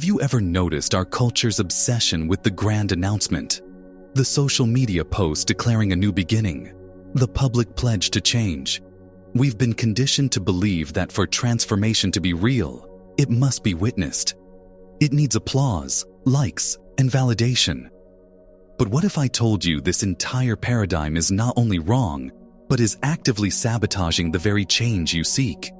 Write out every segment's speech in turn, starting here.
Have you ever noticed our culture's obsession with the grand announcement? The social media post declaring a new beginning, the public pledge to change. We've been conditioned to believe that for transformation to be real, it must be witnessed. It needs applause, likes, and validation. But what if I told you this entire paradigm is not only wrong, but is actively sabotaging the very change you seek?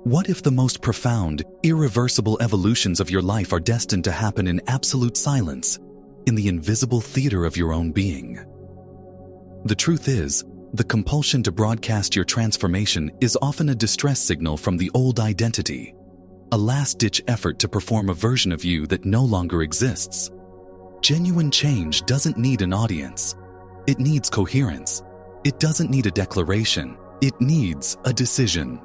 What if the most profound, irreversible evolutions of your life are destined to happen in absolute silence, in the invisible theater of your own being? The truth is, the compulsion to broadcast your transformation is often a distress signal from the old identity, a last-ditch effort to perform a version of you that no longer exists. Genuine change doesn't need an audience. It needs coherence. It doesn't need a declaration. It needs a decision.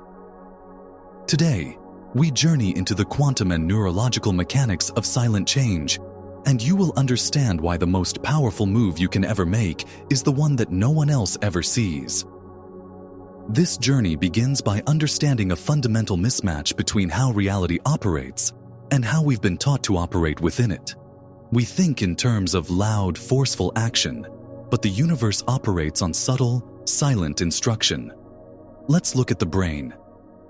Today, we journey into the quantum and neurological mechanics of silent change, and you will understand why the most powerful move you can ever make is the one that no one else ever sees. This journey begins by understanding a fundamental mismatch between how reality operates and how we've been taught to operate within it. We think in terms of loud, forceful action, but the universe operates on subtle, silent instruction. Let's look at the brain.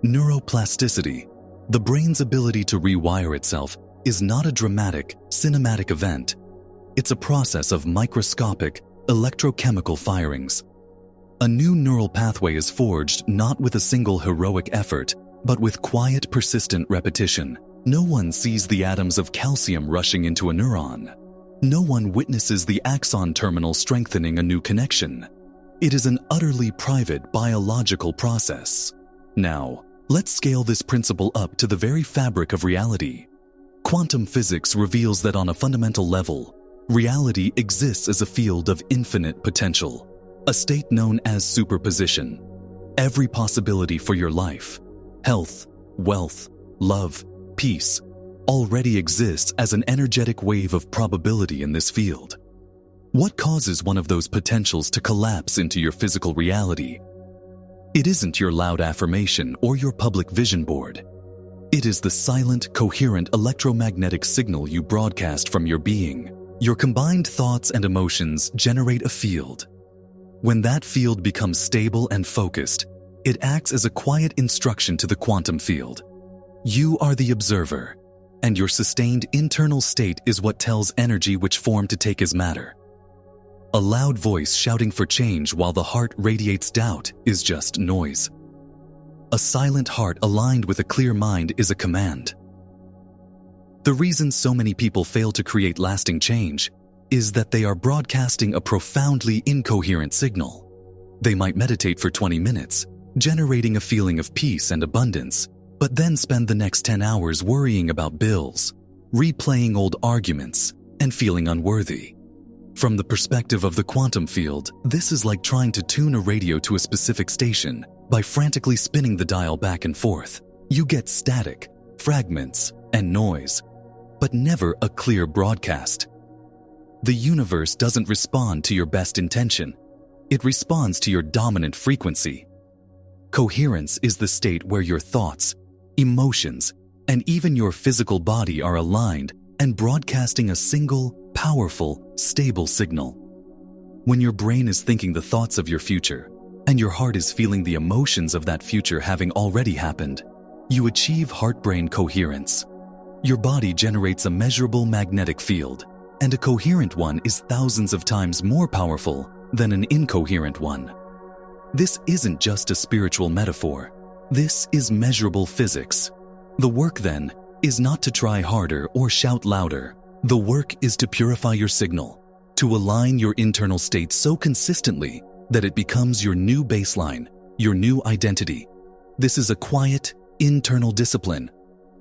Neuroplasticity, the brain's ability to rewire itself, is not a dramatic, cinematic event. It's a process of microscopic, electrochemical firings. A new neural pathway is forged not with a single heroic effort, but with quiet, persistent repetition. No one sees the atoms of calcium rushing into a neuron. No one witnesses the axon terminal strengthening a new connection. It is an utterly private biological process. Now, let's scale this principle up to the very fabric of reality. Quantum physics reveals that on a fundamental level, reality exists as a field of infinite potential, a state known as superposition. Every possibility for your life, health, wealth, love, peace, already exists as an energetic wave of probability in this field. What causes one of those potentials to collapse into your physical reality? It isn't your loud affirmation or your public vision board. It is the silent, coherent electromagnetic signal you broadcast from your being. Your combined thoughts and emotions generate a field. When that field becomes stable and focused, it acts as a quiet instruction to the quantum field. You are the observer, and your sustained internal state is what tells energy which form to take as matter. A loud voice shouting for change while the heart radiates doubt is just noise. A silent heart aligned with a clear mind is a command. The reason so many people fail to create lasting change is that they are broadcasting a profoundly incoherent signal. They might meditate for 20 minutes, generating a feeling of peace and abundance, but then spend the next 10 hours worrying about bills, replaying old arguments, and feeling unworthy. From the perspective of the quantum field, this is like trying to tune a radio to a specific station by frantically spinning the dial back and forth. You get static, fragments, and noise, but never a clear broadcast. The universe doesn't respond to your best intention. It responds to your dominant frequency. Coherence is the state where your thoughts, emotions, and even your physical body are aligned and broadcasting a single, powerful, stable signal. When your brain is thinking the thoughts of your future, and your heart is feeling the emotions of that future having already happened, you achieve heart-brain coherence. Your body generates a measurable magnetic field, and a coherent one is thousands of times more powerful than an incoherent one. This isn't just a spiritual metaphor. This is measurable physics. The work, then, is not to try harder or shout louder. The work is to purify your signal, to align your internal state so consistently that it becomes your new baseline, your new identity. This is a quiet, internal discipline.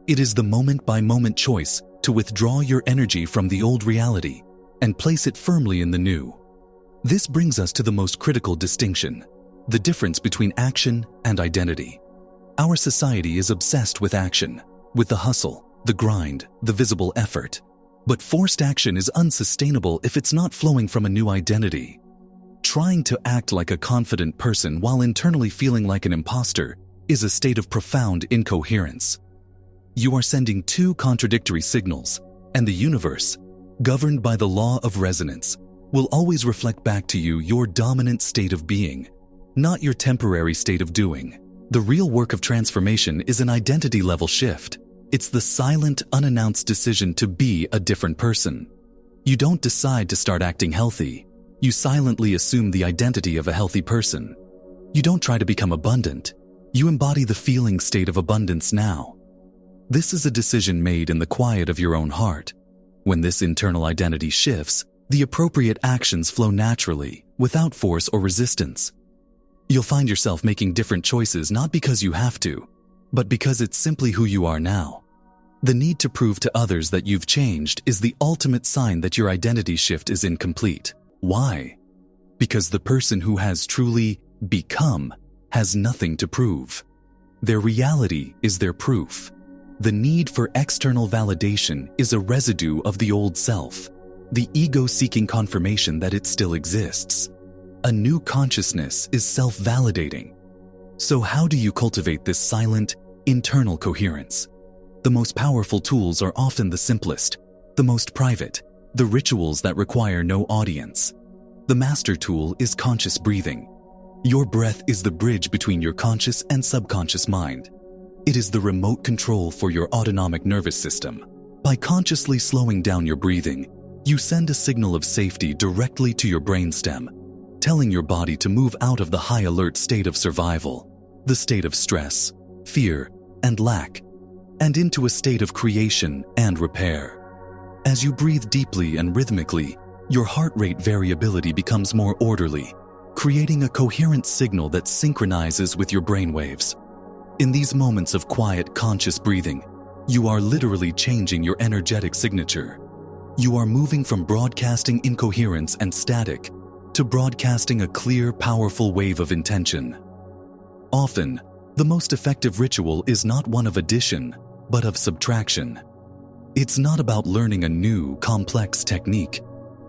It is the moment-by-moment choice to withdraw your energy from the old reality and place it firmly in the new. This brings us to the most critical distinction, the difference between action and identity. Our society is obsessed with action, with the hustle, the grind, the visible effort. But forced action is unsustainable if it's not flowing from a new identity. Trying to act like a confident person while internally feeling like an imposter is a state of profound incoherence. You are sending two contradictory signals, and the universe, governed by the law of resonance, will always reflect back to you your dominant state of being, not your temporary state of doing. The real work of transformation is an identity-level shift. It's the silent, unannounced decision to be a different person. You don't decide to start acting healthy. You silently assume the identity of a healthy person. You don't try to become abundant. You embody the feeling state of abundance now. This is a decision made in the quiet of your own heart. When this internal identity shifts, the appropriate actions flow naturally, without force or resistance. You'll find yourself making different choices not because you have to, but because it's simply who you are now. The need to prove to others that you've changed is the ultimate sign that your identity shift is incomplete. Why? Because the person who has truly become has nothing to prove. Their reality is their proof. The need for external validation is a residue of the old self, the ego seeking confirmation that it still exists. A new consciousness is self-validating. So how do you cultivate this silent, internal coherence? The most powerful tools are often the simplest, the most private, the rituals that require no audience. The master tool is conscious breathing. Your breath is the bridge between your conscious and subconscious mind. It is the remote control for your autonomic nervous system. By consciously slowing down your breathing, you send a signal of safety directly to your brainstem, telling your body to move out of the high alert state of survival, the state of stress, fear, and lack, and into a state of creation and repair. As you breathe deeply and rhythmically, your heart rate variability becomes more orderly, creating a coherent signal that synchronizes with your brainwaves. In these moments of quiet, conscious breathing, you are literally changing your energetic signature. You are moving from broadcasting incoherence and static to broadcasting a clear, powerful wave of intention. Often, the most effective ritual is not one of addition, but of subtraction. It's not about learning a new, complex technique.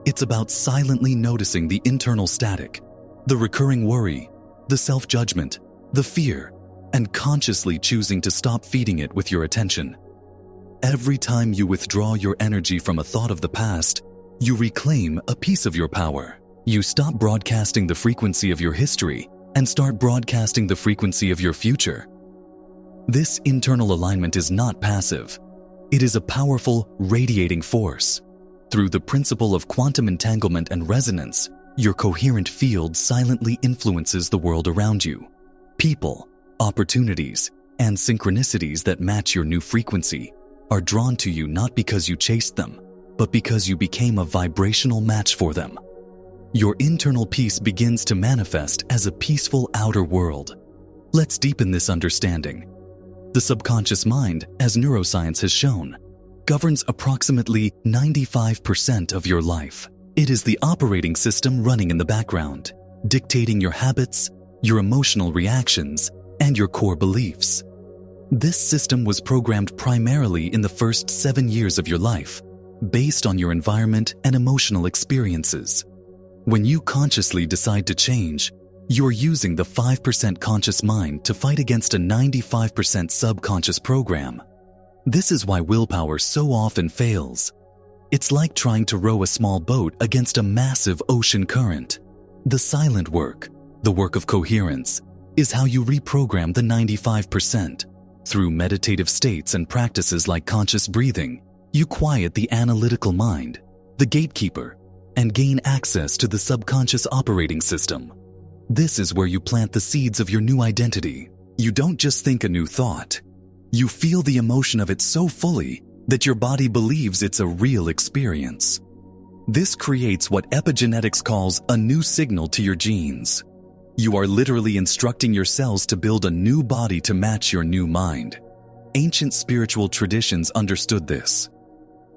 It's about silently noticing the internal static, the recurring worry, the self-judgment, the fear, and consciously choosing to stop feeding it with your attention. Every time you withdraw your energy from a thought of the past, you reclaim a piece of your power. You stop broadcasting the frequency of your history and start broadcasting the frequency of your future. This internal alignment is not passive. It is a powerful, radiating force. Through the principle of quantum entanglement and resonance, your coherent field silently influences the world around you. People, opportunities, and synchronicities that match your new frequency are drawn to you not because you chased them, but because you became a vibrational match for them. Your internal peace begins to manifest as a peaceful outer world. Let's deepen this understanding. The subconscious mind, as neuroscience has shown, governs approximately 95% of your life. It is the operating system running in the background, dictating your habits, your emotional reactions, and your core beliefs. This system was programmed primarily in the first 7 years of your life, based on your environment and emotional experiences. When you consciously decide to change, you're using the 5% conscious mind to fight against a 95% subconscious program. This is why willpower so often fails. It's like trying to row a small boat against a massive ocean current. The silent work, the work of coherence, is how you reprogram the 95%. Through meditative states and practices like conscious breathing, you quiet the analytical mind, the gatekeeper, and gain access to the subconscious operating system. This is where you plant the seeds of your new identity. You don't just think a new thought. You feel the emotion of it so fully that your body believes it's a real experience. This creates what epigenetics calls a new signal to your genes. You are literally instructing your cells to build a new body to match your new mind. Ancient spiritual traditions understood this.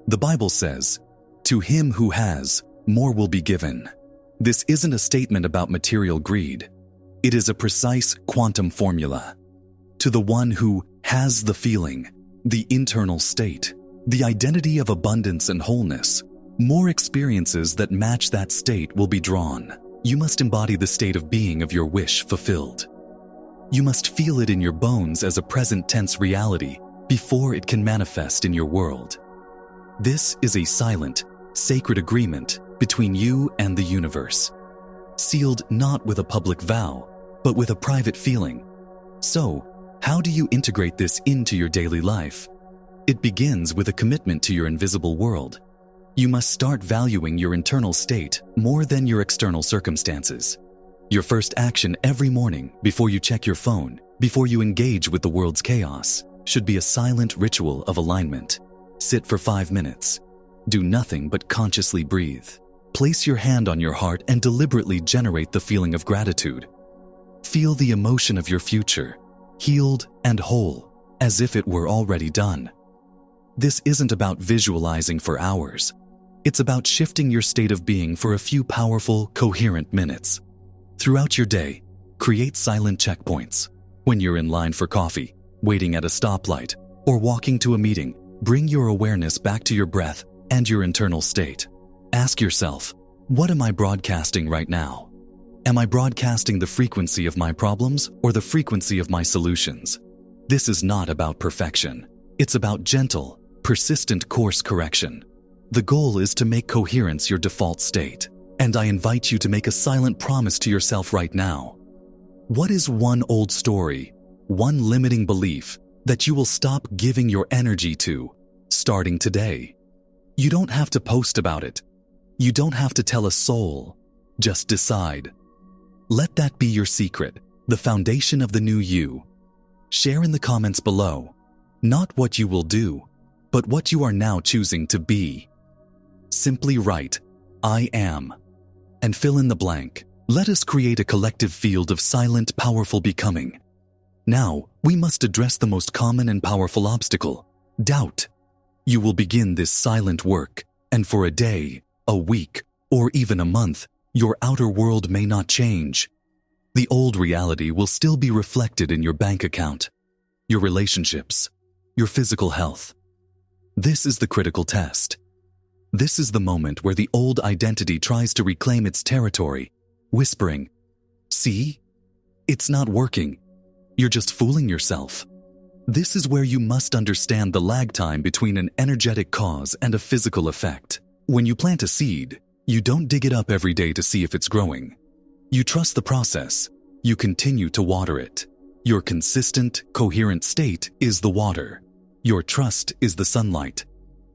The Bible says, "To him who has, more will be given." This isn't a statement about material greed. It is a precise quantum formula. To the one who has the feeling, the internal state, the identity of abundance and wholeness, more experiences that match that state will be drawn. You must embody the state of being of your wish fulfilled. You must feel it in your bones as a present tense reality before it can manifest in your world. This is a silent, sacred agreement between you and the universe, sealed not with a public vow, but with a private feeling. So, how do you integrate this into your daily life? It begins with a commitment to your invisible world. You must start valuing your internal state more than your external circumstances. Your first action every morning, before you check your phone, before you engage with the world's chaos, should be a silent ritual of alignment. Sit for 5 minutes. Do nothing but consciously breathe. Place your hand on your heart and deliberately generate the feeling of gratitude. Feel the emotion of your future, healed and whole, as if it were already done. This isn't about visualizing for hours. It's about shifting your state of being for a few powerful, coherent minutes. Throughout your day, create silent checkpoints. When you're in line for coffee, waiting at a stoplight, or walking to a meeting, bring your awareness back to your breath and your internal state. Ask yourself, what am I broadcasting right now? Am I broadcasting the frequency of my problems or the frequency of my solutions? This is not about perfection. It's about gentle, persistent course correction. The goal is to make coherence your default state, and I invite you to make a silent promise to yourself right now. What is one old story, one limiting belief that you will stop giving your energy to, starting today? You don't have to post about it. You don't have to tell a soul. Just decide. Let that be your secret, the foundation of the new you. Share in the comments below, not what you will do, but what you are now choosing to be. Simply write, I am, and fill in the blank. Let us create a collective field of silent, powerful becoming. Now, we must address the most common and powerful obstacle, doubt. You will begin this silent work, and for a day, a week, or even a month, your outer world may not change. The old reality will still be reflected in your bank account, your relationships, your physical health. This is the critical test. This is the moment where the old identity tries to reclaim its territory, whispering, "See? It's not working. You're just fooling yourself." This is where you must understand the lag time between an energetic cause and a physical effect. When you plant a seed, you don't dig it up every day to see if it's growing. You trust the process. You continue to water it. Your consistent, coherent state is the water. Your trust is the sunlight.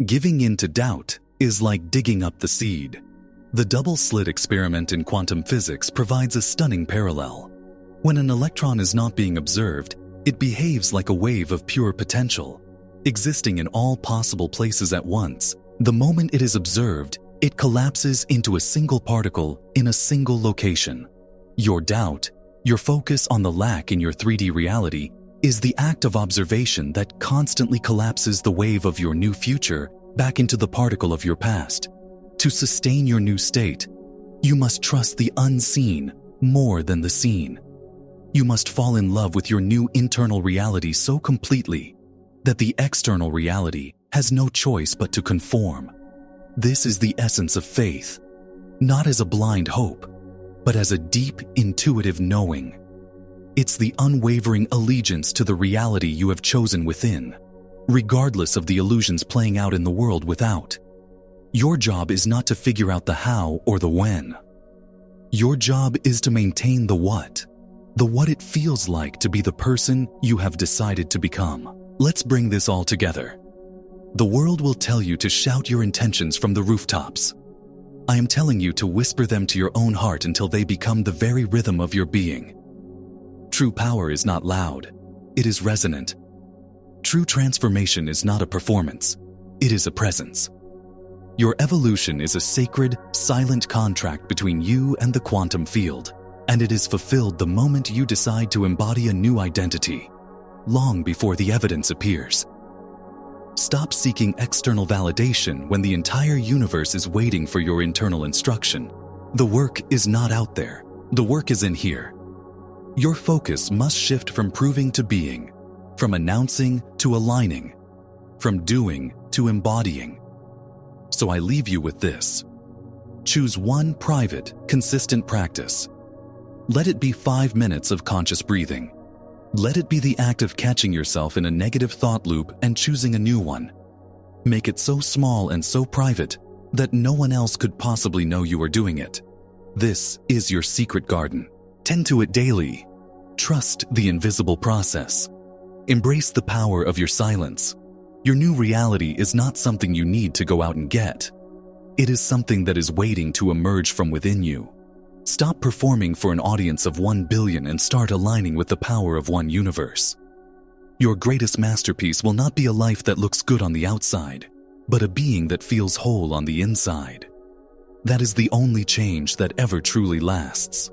Giving in to doubt is like digging up the seed. The double-slit experiment in quantum physics provides a stunning parallel. When an electron is not being observed, it behaves like a wave of pure potential, existing in all possible places at once. The moment it is observed, it collapses into a single particle in a single location. Your doubt, your focus on the lack in your 3D reality, is the act of observation that constantly collapses the wave of your new future back into the particle of your past. To sustain your new state, you must trust the unseen more than the seen. You must fall in love with your new internal reality so completely that the external reality has no choice but to conform. This is the essence of faith, not as a blind hope, but as a deep, intuitive knowing. It's the unwavering allegiance to the reality you have chosen within, regardless of the illusions playing out in the world without. Your job is not to figure out the how or the when. Your job is to maintain the what it feels like to be the person you have decided to become. Let's bring this all together. The world will tell you to shout your intentions from the rooftops. I am telling you to whisper them to your own heart until they become the very rhythm of your being. True power is not loud, it is resonant. True transformation is not a performance, it is a presence. Your evolution is a sacred, silent contract between you and the quantum field, and it is fulfilled the moment you decide to embody a new identity, long before the evidence appears. Stop seeking external validation when the entire universe is waiting for your internal instruction. The work is not out there. The work is in here. Your focus must shift from proving to being, from announcing to aligning, from doing to embodying. So I leave you with this. Choose one private, consistent practice. Let it be 5 minutes of conscious breathing. Let it be the act of catching yourself in a negative thought loop and choosing a new one. Make it so small and so private that no one else could possibly know you are doing it. This is your secret garden. Tend to it daily. Trust the invisible process. Embrace the power of your silence. Your new reality is not something you need to go out and get. It is something that is waiting to emerge from within you. Stop performing for an audience of 1 billion and start aligning with the power of one universe. Your greatest masterpiece will not be a life that looks good on the outside, but a being that feels whole on the inside. That is the only change that ever truly lasts.